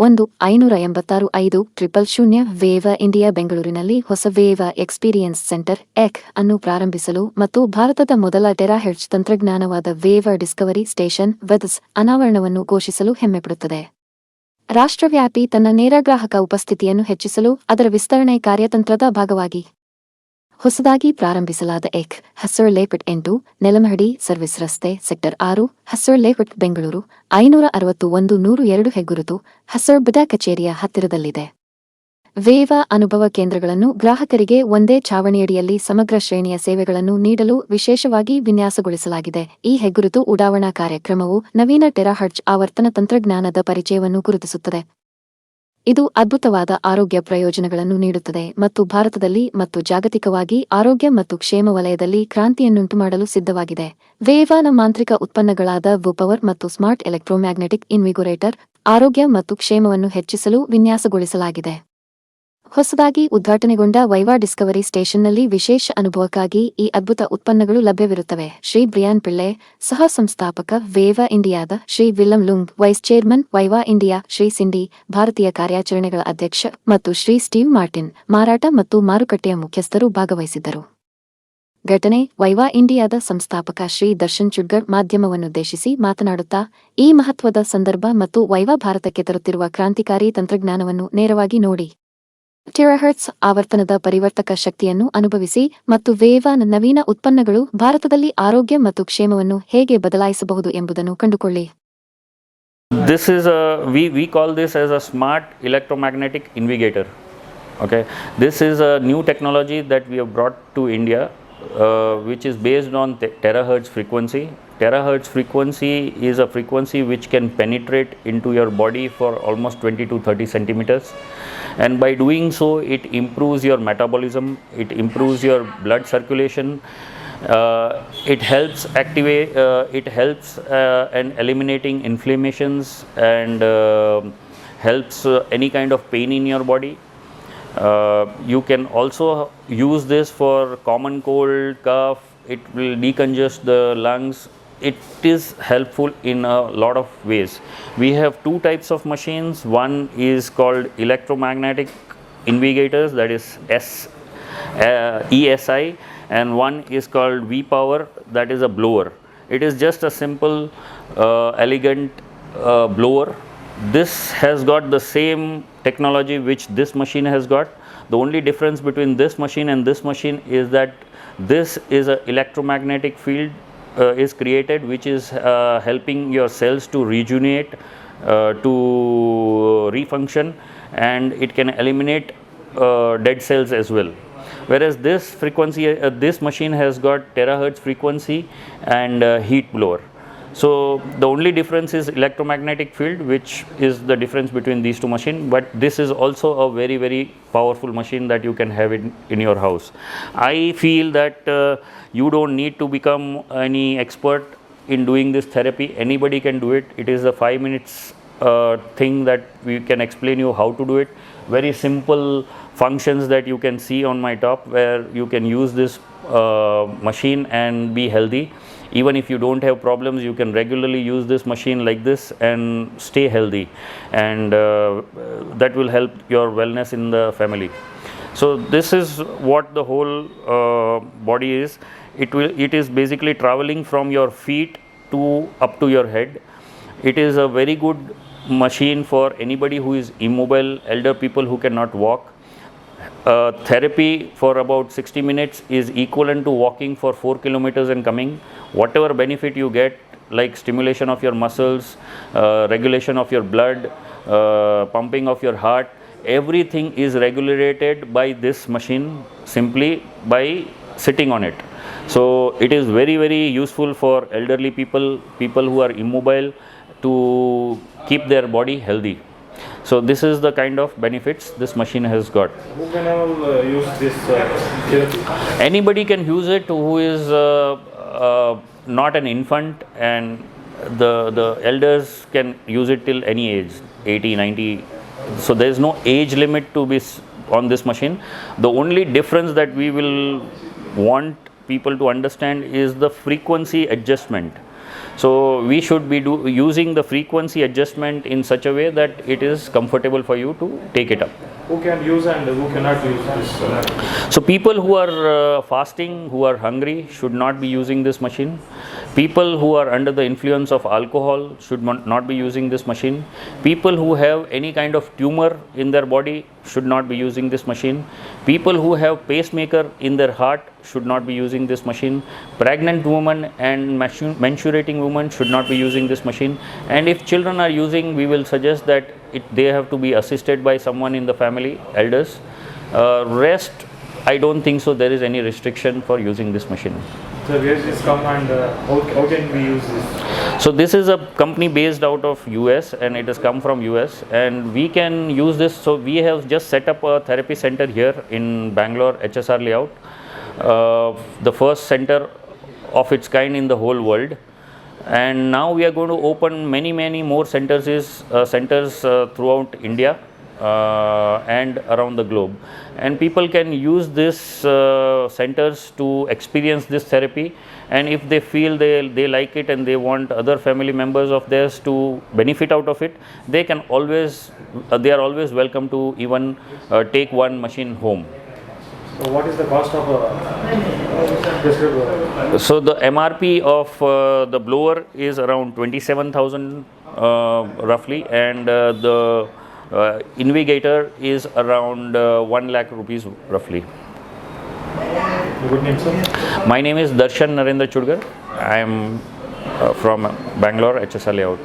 1-586-500 ವೇವಾ India ಬೆಂಗಳೂರಿನಲ್ಲಿ ಹೊಸ ವೇವಾ experience centre ಎಕ್ ಅನ್ನು ಪ್ರಾರಂಭಿಸಲು ಮತ್ತು ಭಾರತದ ಮೊದಲ ಟೆರಾಹೆರ್ಟ್ಜ್ ತಂತ್ರಜ್ಞಾನವಾದ ವೇವಾ ಡಿಸ್ಕವರಿ ಸ್ಟೇಷನ್ ವಿದ್ಸ್ ಅನಾವರಣವನ್ನು ಘೋಷಿಸಲು ಹೆಮ್ಮೆಪಡುತ್ತದೆ. ರಾಷ್ಟ್ರವ್ಯಾಪಿ ತನ್ನ ನೇರ ಗ್ರಾಹಕ ಉಪಸ್ಥಿತಿಯನ್ನು ಹೆಚ್ಚಿಸಲು ಅದರ ವಿಸ್ತರಣೆ ಕಾರ್ಯತಂತ್ರದ ಭಾಗವಾಗಿ ಹೊಸದಾಗಿ ಪ್ರಾರಂಭಿಸಲಾದ ಎಕ್ HSR Layout 8 ನೆಲಮಹಡಿ ಸರ್ವಿಸ್ ರಸ್ತೆ sector 6 HSR Layout Bengaluru 561-102 ಹೆಗ್ಗುರುತು HSR BDA ಕಚೇರಿಯ ಹತ್ತಿರದಲ್ಲಿದೆ. ವೇವಾ ಅನುಭವ ಕೇಂದ್ರಗಳನ್ನು ಗ್ರಾಹಕರಿಗೆ ಒಂದೇ ಛಾವಣಿಯಡಿಯಲ್ಲಿ ಸಮಗ್ರ ಶ್ರೇಣಿಯ ಸೇವೆಗಳನ್ನು ನೀಡಲು ವಿಶೇಷವಾಗಿ ವಿನ್ಯಾಸಗೊಳಿಸಲಾಗಿದೆ. ಈ ಹೆಗ್ಗುರುತು ಉಡಾವಣಾ ಕಾರ್ಯಕ್ರಮವು ನವೀನ ಟೆರಾಹರ್ಟ್ಜ್ ಆವರ್ತನ ತಂತ್ರಜ್ಞಾನದ ಪರಿಚಯವನ್ನು ಗುರುತಿಸುತ್ತದೆ. ಇದು ಅದ್ಭುತವಾದ ಆರೋಗ್ಯ ಪ್ರಯೋಜನಗಳನ್ನು ನೀಡುತ್ತದೆ ಮತ್ತು ಭಾರತದಲ್ಲಿ ಮತ್ತು ಜಾಗತಿಕವಾಗಿ ಆರೋಗ್ಯ ಮತ್ತು ಕ್ಷೇಮ ವಲಯದಲ್ಲಿ ಕ್ರಾಂತಿಯನ್ನುಂಟುಮಾಡಲು ಸಿದ್ಧವಾಗಿದೆ. ವೇವಾನ ಮಾಂತ್ರಿಕ ಉತ್ಪನ್ನಗಳಾದ ವಿಪವರ್ ಮತ್ತು ಸ್ಮಾರ್ಟ್ ಎಲೆಕ್ಟ್ರೋಮ್ಯಾಗ್ನೆಟಿಕ್ ಇನ್ವಿಗೋರೇಟರ್ ಆರೋಗ್ಯ ಮತ್ತು ಕ್ಷೇಮವನ್ನು ಹೆಚ್ಚಿಸಲು ವಿನ್ಯಾಸಗೊಳಿಸಲಾಗಿದೆ. ಹೊಸದಾಗಿ ಉದ್ಘಾಟನೆಗೊಂಡ ವೈವಾ ಡಿಸ್ಕವರಿ ಸ್ಟೇಷನ್ನಲ್ಲಿ ವಿಶೇಷ ಅನುಭವಕ್ಕಾಗಿ ಈ ಅದ್ಭುತ ಉತ್ಪನ್ನಗಳು ಲಭ್ಯವಿರುತ್ತವೆ. ಶ್ರೀ ಬ್ರಿಯಾನ್ ಪಿಳ್ಳೆ, ಸಹ ಸಂಸ್ಥಾಪಕ ವೇವಾ ಇಂಡಿಯಾದ Shri William Lung, vice chairman ವೈವಾ ಇಂಡಿಯಾ ಶ್ರೀ ಸಿಂಡಿ, ಭಾರತೀಯ ಕಾರ್ಯಾಚರಣೆಗಳ ಅಧ್ಯಕ್ಷ ಮತ್ತು ಶ್ರೀ ಸ್ಟೀವ್ ಮಾರ್ಟಿನ್, ಮಾರಾಟ ಮತ್ತು ಮಾರುಕಟ್ಟೆಯ ಮುಖ್ಯಸ್ಥರು ಭಾಗವಹಿಸಿದ್ದರು. ಘಟನೆ ವೈವಾ ಇಂಡಿಯಾದ ಸಂಸ್ಥಾಪಕ ಶ್ರೀ ದರ್ಶನ್ ಚುಡ್ಗರ್ ಮಾಧ್ಯಮವನ್ನುದ್ದೇಶಿಸಿ ಮಾತನಾಡುತ್ತಾ, ಈ ಮಹತ್ವದ ಸಂದರ್ಭ ಮತ್ತು ವೈವಾ ಭಾರತಕ್ಕೆ ತರುತ್ತಿರುವ ಕ್ರಾಂತಿಕಾರಿ ತಂತ್ರಜ್ಞಾನವನ್ನು ನೇರವಾಗಿ ನೋಡಿ. ಟೆರಾಹರ್ಟ್ಸ್ ಆವರ್ತನದ ಪರಿವರ್ತಕ ಶಕ್ತಿಯನ್ನು ಅನುಭವಿಸಿ ಮತ್ತು ವೇವಾನ ನವೀನ ಉತ್ಪನ್ನಗಳು ಭಾರತದಲ್ಲಿ ಆರೋಗ್ಯ ಮತ್ತು ಕ್ಷೇಮವನ್ನು ಹೇಗೆ ಬದಲಾಯಿಸಬಹುದು ಎಂಬುದನ್ನು ಕಂಡುಕೊಳ್ಳಿ. This is we call this as a smart electromagnetic invigorator. Okay, this is a new technology that we have brought to India, which is based on terahertz frequency. Terahertz frequency is a frequency which can penetrate into your body for almost 20 to 30 centimeters, and by doing so it improves your metabolism, it improves your blood circulation, it helps activate it helps in eliminating inflammations and helps any kind of pain in your body. You can also use this for common cold, cough. It will decongest the lungs. It is helpful in a lot of ways. We have two types of machines. One is called electromagnetic invigorators, that is ESI, and one is called V-Power, that is a blower. It is just a simple, elegant blower. This has got the same technology which this machine has got. The only difference between this machine and this machine is that this is a electromagnetic field is created, which is helping your cells to rejuvenate, to refunction, and it can eliminate dead cells as well. Whereas this frequency, this machine has got terahertz frequency and heat blower. So the only difference is electromagnetic field, which is the difference between these two machines, but this is also a very, very powerful machine that you can have in your house. I feel that you don't need to become any expert in doing this therapy. Anybody can do it. It is a 5 minutes thing that we can explain you how to do it. Very simple functions that you can see on my top, where you can use this machine and be healthy. Even if you don't have problems, you can regularly use this machine like this and stay healthy, and that will help your wellness in the family. So this is what the whole body is. It is basically traveling from your feet to up to your head. It is a very good machine for anybody who is immobile, elder people who cannot walk. Therapy for about 60 minutes is equivalent to walking for 4 kilometers and coming. Whatever benefit you get, like stimulation of your muscles, regulation of your blood, pumping of your heart, everything is regulated by this machine simply by sitting on it. So it is very, very useful for elderly people, people who are immobile, to keep their body healthy. So this is the kind of benefits this machine has got. Who can all use this? Anybody can use it who is not an infant, and the elders can use it till any age, 80, 90. So there is no age limit to be on this machine. The only difference that we will want people to understand is the frequency adjustment. So we should be using the frequency adjustment in such a way that it is comfortable for you to take it up. Who can use and who cannot use this? So people who are fasting, who are hungry, should not be using this machine. People who are under the influence of alcohol should not be using this machine. People who have any kind of tumor in their body should not be using this machine. People who have pacemaker in their heart should not be using this machine. Pregnant women and menstruating women should not be using this machine. And if children are using, we will suggest that they have to be assisted by someone in the family, elders. Rest, I don't think so there is any restriction for using this machine. So where does this come and how can we use this? So this is a company based out of US and it has come from US, and we can use this. So we have just set up a therapy center here in Bangalore, HSR Layout, the first center of its kind in the whole world. And now we are going to open many more centers throughout India and around the globe, and people can use this centers to experience this therapy. And if they feel they like it and they want other family members of theirs to benefit out of it, they are always welcome to even take one machine home. So what is the cost of this? So the MRP of the blower is around 27,000 roughly, and the Invigorator is around 1 lakh rupees roughly. Good name, sir? My name is Darshan Narendra Chudgar. I am from Bangalore, HSR Layout.